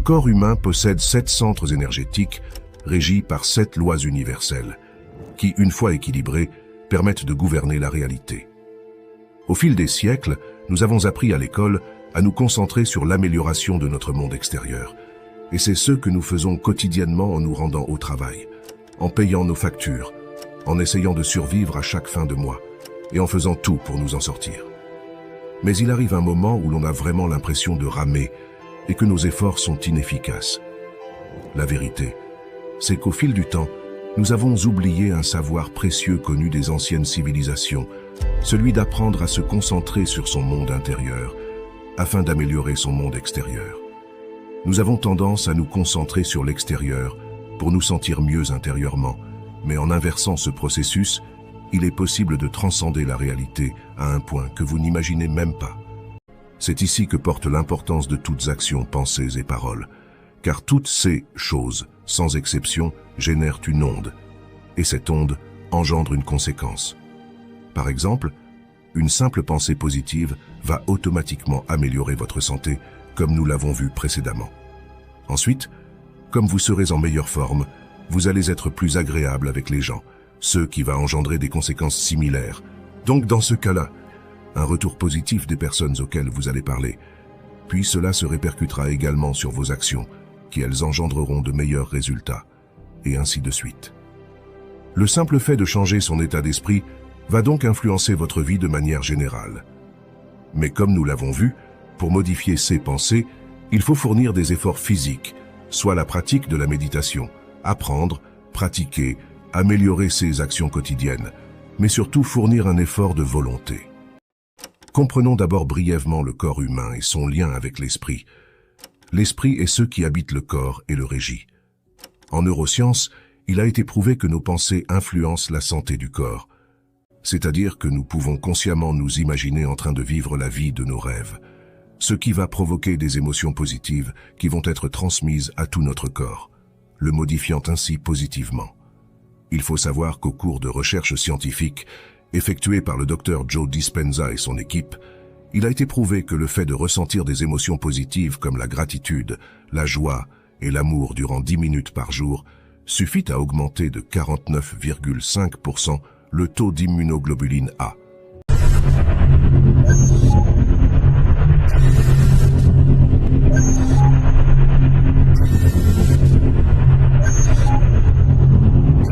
corps humain possède 7 centres énergétiques régis par 7 lois universelles, qui, une fois équilibrées, permettent de gouverner la réalité. Au fil des siècles, nous avons appris à l'école à nous concentrer sur l'amélioration de notre monde extérieur. Et c'est ce que nous faisons quotidiennement en nous rendant au travail, en payant nos factures, en essayant de survivre à chaque fin de mois, et en faisant tout pour nous en sortir. Mais il arrive un moment où l'on a vraiment l'impression de ramer et que nos efforts sont inefficaces. La vérité, c'est qu'au fil du temps, nous avons oublié un savoir précieux connu des anciennes civilisations, celui d'apprendre à se concentrer sur son monde intérieur, afin d'améliorer son monde extérieur. Nous avons tendance à nous concentrer sur l'extérieur pour nous sentir mieux intérieurement, mais en inversant ce processus, il est possible de transcender la réalité à un point que vous n'imaginez même pas. C'est ici que porte l'importance de toutes actions, pensées et paroles, car toutes ces choses, sans exception, génèrent une onde, et cette onde engendre une conséquence. Par exemple, une simple pensée positive va automatiquement améliorer votre santé, comme nous l'avons vu précédemment. Ensuite, comme vous serez en meilleure forme, vous allez être plus agréable avec les gens, ce qui va engendrer des conséquences similaires. Donc dans ce cas-là, un retour positif des personnes auxquelles vous allez parler. Puis cela se répercutera également sur vos actions, qui elles engendreront de meilleurs résultats, et ainsi de suite. Le simple fait de changer son état d'esprit va donc influencer votre vie de manière générale. Mais comme nous l'avons vu, pour modifier ces pensées, il faut fournir des efforts physiques, soit la pratique de la méditation, apprendre, pratiquer, améliorer ses actions quotidiennes, mais surtout fournir un effort de volonté. Comprenons d'abord brièvement le corps humain et son lien avec l'esprit. L'esprit est ce qui habite le corps et le régit. En neurosciences, il a été prouvé que nos pensées influencent la santé du corps, c'est-à-dire que nous pouvons consciemment nous imaginer en train de vivre la vie de nos rêves, ce qui va provoquer des émotions positives qui vont être transmises à tout notre corps, le modifiant ainsi positivement. Il faut savoir qu'au cours de recherches scientifiques effectuées par le Dr Joe Dispenza et son équipe, il a été prouvé que le fait de ressentir des émotions positives comme la gratitude, la joie et l'amour durant 10 minutes par jour suffit à augmenter de 49,5% le taux d'immunoglobuline A,